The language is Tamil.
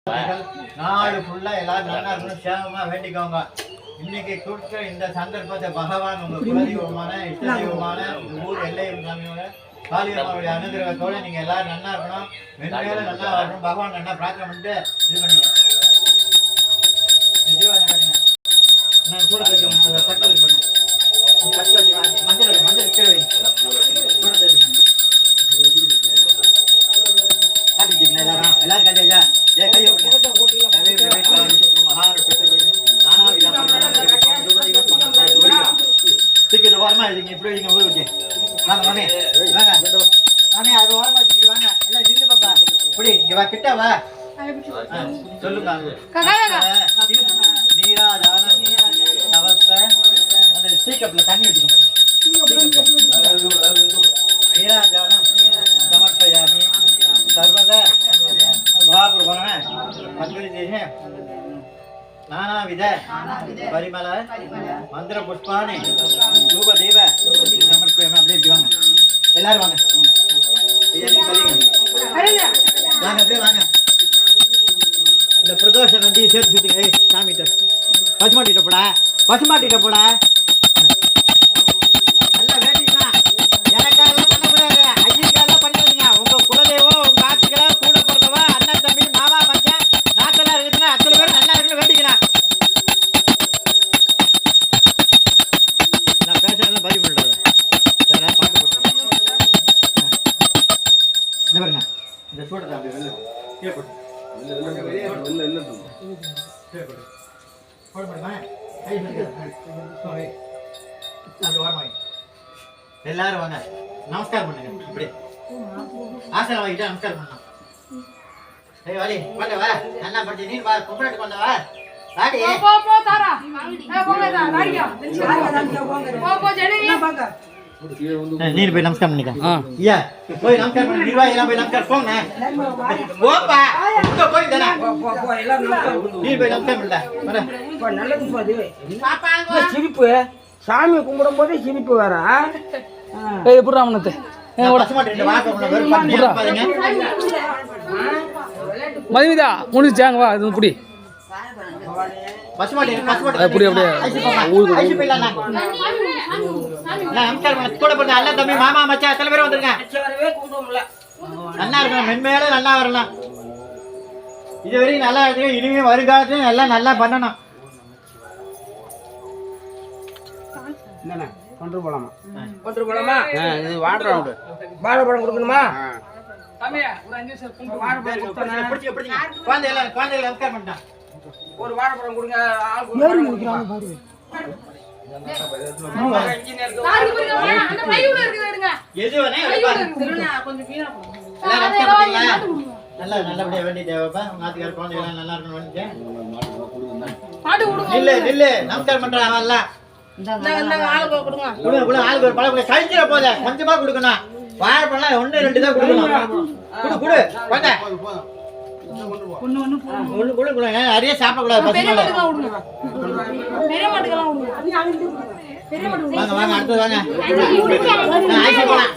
நாடு ஃபுல்லா எல்லாரும் நல்லா இருக்கணும், சேமமா வேண்டிக்கோங்க. இன்னைக்கு கொடுத்த இந்த சந்தர்ப்பத்தை பகவான் உங்க குலதெய்வமான இஷ்ட தெய்வமான இந்த ஊர் எல்லை சாமியோட காளியம்மாவுடைய அனுகிரகத்தோட நீங்க எல்லாரும் நல்லா இருக்கணும், மென்மேலும் நல்லா வரணும். பகவான் நல்லா பிரார்த்தனை பண்ணிட்டு இது பண்ணுங்க. நான் கூட கட்டல் பண்ணேன், மஞ்சள் மஞ்சள் கீழே காட்டிட்டீங்களா எல்லாரும்? எல்லாரும் காட்டியாச்சா? ஏ கையை சீக்கிரம் ஓரமா இதுங்க இப்படி வைங்க. ஊருக்கு வாங்க மாமே, வாங்க மாமே, அது ஓரமா வச்சுக்கிட்டு வாங்க. எல்லாம் நில்லு பாப்பா, இப்படி இங்க வா, கிட்ட வா. சொல்லுங்க. நீராஜான அவஸ்தை அந்த சீக்கப்ல தண்ணி வச்சுக்க நீராஜானம் சமர்ப்பயாமி சர்வதா மகாபுருபரண பத்மஜி நானாவித பரிமள மந்திர புஷ்பானி தூப தீப சமர்ப்பயாமி. அப்படியே இப்படி வாங்க, எல்லாரும் வாங்க, வாங்க அப்படியே வாங்க. இந்த பிரதோஷ நன்றியை சேர்த்து சுத்திங்க. சாமிகிட்ட பசுமாட்டிட்ட போடா, பசுமாட்டிட்ட போடா. நல்லா வேண்டிக்கலாம். எனக்காகலாம் பண்ணக்கூடாது, ஐயருக்காகலாம் பண்ணாதீங்க. உங்க குலதெய்வம், உங்க ஆத்துக்களா, கூட பிறந்தவா, அண்ணன் தம்பி, மாமா மச்சான், நாத்தெல்லாம் இருக்குதுன்னா அத்தனை பேர் நல்லா இருக்குன்னு வேண்டிக்கலாம். நான் பேசுறேன், பதிவு பண்ணுறது வேற பாட்டு போட்டுருக்கேன். இந்த பாருங்க, இந்த சூடத்தை அப்படி வெளில கீழே போட்டு எல்லாரும் வாங்க, நமஸ்காரம் பண்ணுங்க. இப்படி ஆசனம் வாங்கிட்டு நமஸ்காரம் பண்ணலாம். வாடி கொண்ட வா, நல்லா படிச்சு நீ வா, கும்பிட்டு கொண்ட வா. வாடி நீர் போய் நமஸ்காரம் பண்ணிக்க. ஐயா போய் நமஸ்காரம் பண்ணு. நீ வா, எல்லாம் போய் நமஸ்காரம் போங்க. போப்பா இங்க போய் தானே நீர் போய் நமஸ்காரம் பண்ணல. நல்லது பாது சிரிப்பு, சாமி கும்பிடும் போதே சிரிப்பு வேற. எப்படி ராமனத்தை மதுமிதா முடிச்சாங்க வா, இது புடி மாமா மச்சா எத்தனை பேர் வந்திருக்கேன். நல்லா இருக்கணும், மென்மேலும் நல்லா வரலாம். இது வரைக்கும் நல்லா இருக்கு, இனிமே வருங்காலத்திலும் எல்லாம் நல்லா பண்ணணும். கொண்டு போலாமா? கொண்டு போலாமா? இது வாழைப்பழம் கொடுக்கணுமா? ஒரு வாழைப்பழம் கொடுங்க. நல்லா நல்லபடியா வேண்டி தேவைப்பா. உங்க ஆத்துக்கார குழந்தைகள் நல்லா இருக்கணும். இல்ல இல்ல நமஸ்காரம் பண்ற அவன் ஆளுக்கு ஒரு பழம் கழிச்சிட போத கொஞ்சமா கொடுக்கணும். வாழைப்பழம் 1 2 தான் கொடுக்கணும். குடு வாங்க, ஒண்ணு குடு. நிறைய சாப்பிடக்கூடாது. வாங்க வாங்க, அடுத்து வாங்க. ஆயிஷா போலாம்.